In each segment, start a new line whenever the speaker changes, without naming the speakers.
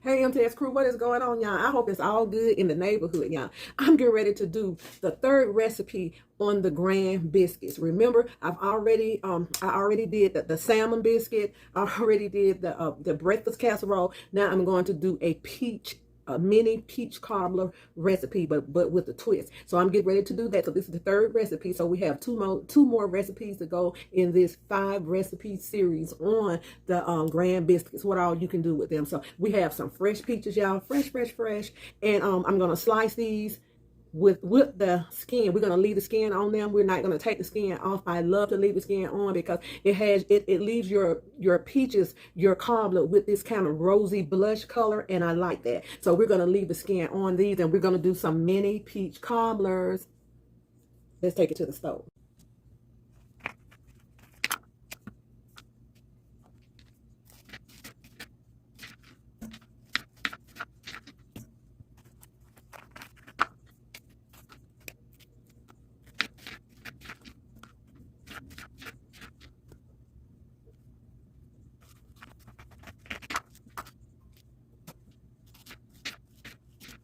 Hey MTS crew, what is going on, y'all? I hope it's all good in the neighborhood, y'all. I'm getting ready to do the third recipe on the grand biscuits. Remember, I already did the salmon biscuit. I already did the breakfast casserole. Now I'm going to do a mini peach cobbler recipe, but with a twist. So I'm getting ready to do that. So this is the third recipe. So we have two more recipes to go in this 5 recipe series on the grand biscuits. What all you can do with them. So we have some fresh peaches, y'all, fresh, and I'm gonna slice these with the skin. We're going to leave the skin on them. We're not going to take the skin off. I love to leave the skin on because it leaves your peaches, your cobbler, with this kind of rosy blush color, and I like that. So we're going to leave the skin on these, and we're going to do some mini peach cobblers. Let's take it to the stove.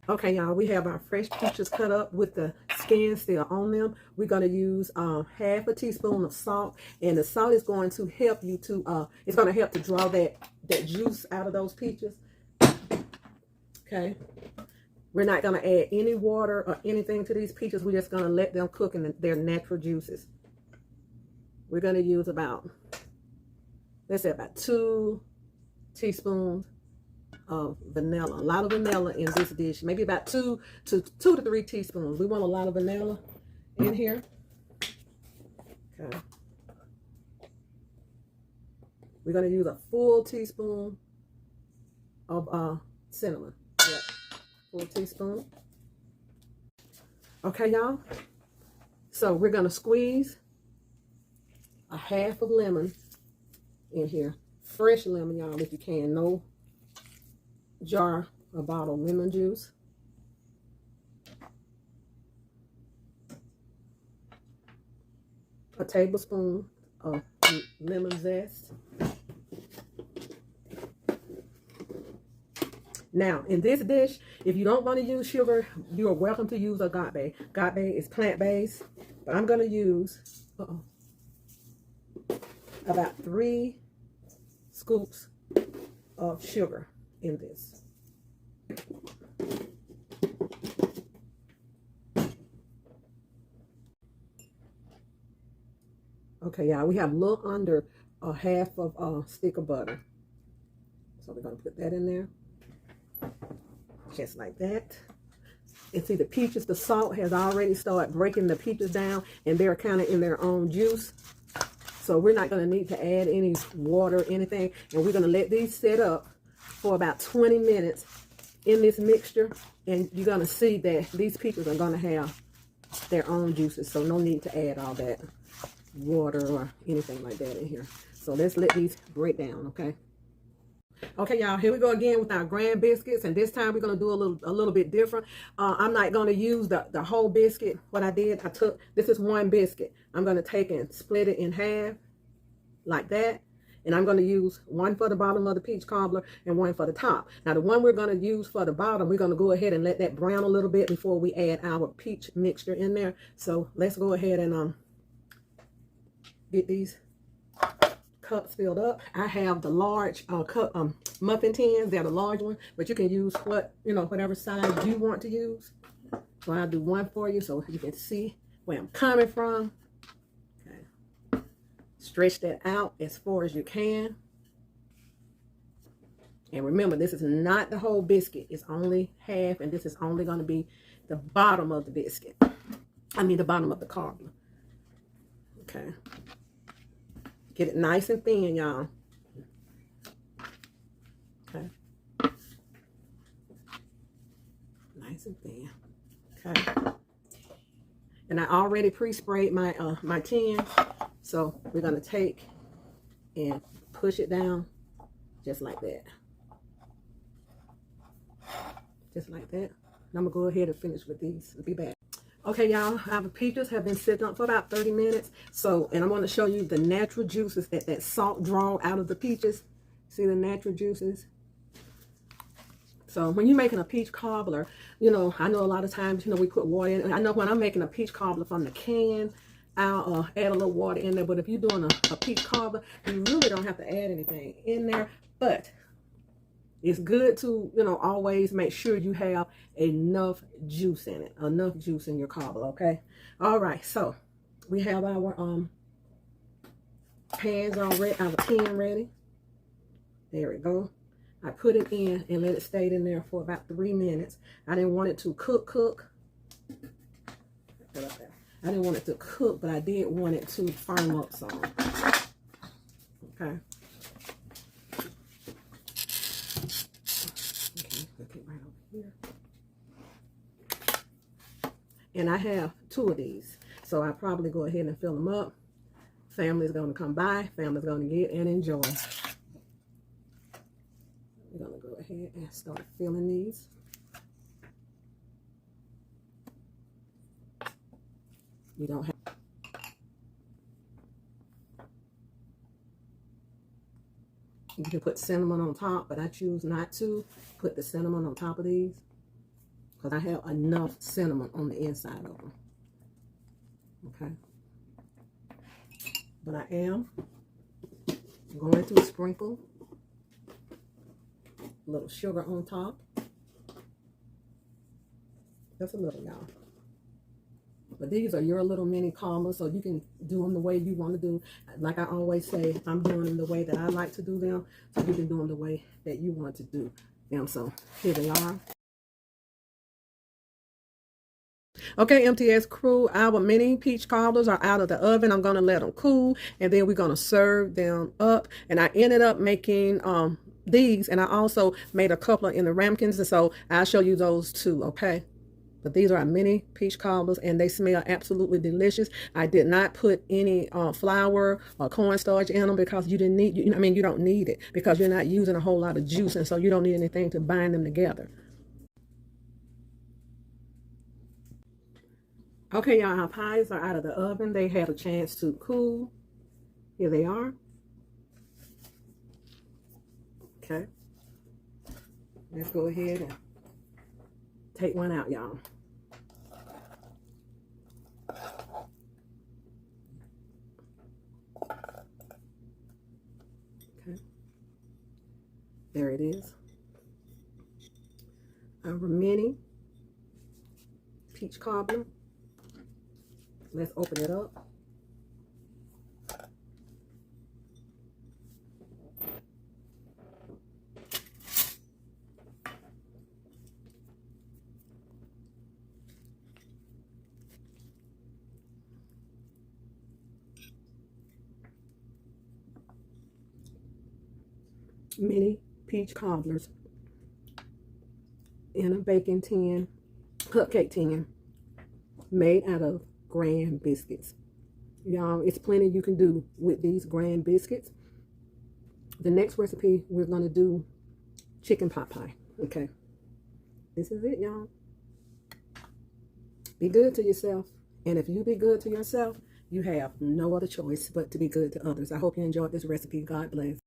Okay, y'all, we have our fresh peaches cut up with the skin still on them. We're going to use half a teaspoon of salt, and the salt is going to help you to, it's going to help to draw that juice out of those peaches. Okay. We're not going to add any water or anything to these peaches. We're just going to let them cook in their natural juices. We're going to use about, let's say about 2 teaspoons of vanilla. A lot of vanilla in this dish. Maybe about 2 to 3 teaspoons. We want a lot of vanilla in here. Okay. We're going to use a full teaspoon of cinnamon. Yep. Full teaspoon. Okay, y'all. So we're going to squeeze a half of lemon in here. Fresh lemon, y'all, if you can. No jar or bottle lemon juice. A tablespoon of lemon zest. Now, in this dish, if you don't want to use sugar, you are welcome to use agave. Agave is plant-based, but I'm going to use about 3 scoops of sugar in this. Okay, y'all, we have a little under a half of a stick of butter. So we're going to put that in there. Just like that. And see, the peaches, the salt has already started breaking the peaches down, and they're kind of in their own juice. So we're not going to need to add any water or anything. And we're going to let these set up for about 20 minutes in this mixture. And you're going to see that these peaches are going to have their own juices. So no need to add all that water or anything like that in here. So let's let these break down, okay? Okay, y'all, here we go again with our grand biscuits, and this time we're going to do a little bit different. I'm not going to use the whole biscuit. What I did, this is one biscuit. I'm going to take and split it in half like that, and I'm going to use one for the bottom of the peach cobbler and one for the top. Now, the one we're going to use for the bottom, we're going to go ahead and let that brown a little bit before we add our peach mixture in there. So let's go ahead and get these cups filled up. I have the large cup muffin tins. They're the large one, but you can use whatever size you want to use. So I'll do one for you so you can see where I'm coming from. Okay. Stretch that out as far as you can. And remember, this is not the whole biscuit. It's only half, and this is only going to be the bottom of the biscuit. I mean the bottom of the cobbler. Okay. Get it nice and thin, y'all. Okay. Nice and thin. Okay. And I already pre-sprayed my my tin. So we're gonna take and push it down just like that. Just like that. And I'm gonna go ahead and finish with these. I'll be back. Okay, y'all, our peaches have been sitting up for about 30 minutes. So, and I want to show you the natural juices that salt draw out of the peaches. See the natural juices? So when you're making a peach cobbler, you know, I know a lot of times, you know, we put water in. I know when I'm making a peach cobbler from the can, I'll add a little water in there. But if you're doing a peach cobbler, you really don't have to add anything in there. But it's good to, you know, always make sure you have enough juice in it, enough juice in your cobbler, okay? All right, so we have our pans already, our pan ready. There we go. I put it in and let it stay in there for about 3 minutes. I didn't want it to cook. I didn't want it to cook, but I did want it to firm up some. Okay. Right over here. And I have 2 of these, so I'll probably go ahead and fill them up. Family's going to come by. Family's going to get and enjoy. We're going to go ahead and start filling these. You don't have. You can put cinnamon on top, but I choose not to put the cinnamon on top of these because I have enough cinnamon on the inside of them. Okay. But I am going to sprinkle a little sugar on top. Just a little, y'all. But these are your little mini cobblers, so you can do them the way you want to do. Like I always say, I'm doing them the way that I like to do them, so you can do them the way that you want to do them. So here they are. Okay, MTS crew, our mini peach cobblers are out of the oven. I'm going to let them cool, and then we're going to serve them up. And I ended up making these, and I also made a couple in the ramekins, and so I'll show you those too, okay? But these are our mini peach cobblers, and they smell absolutely delicious. I did not put any flour or cornstarch in them because you didn't need, you don't need it because you're not using a whole lot of juice, and so you don't need anything to bind them together. Okay, y'all, our pies are out of the oven. They had a chance to cool. Here they are. Okay. Let's go ahead and take one out, y'all. Okay. There it is. Our mini peach cobbler. Let's open it up. Mini peach cobblers in a baking tin, cupcake tin, made out of grand biscuits. Y'all, it's plenty you can do with these grand biscuits. The next recipe, we're going to do chicken pot pie. Okay, this is it, y'all. Be good to yourself, and if you be good to yourself, you have no other choice but to be good to others. I hope you enjoyed this recipe. God bless.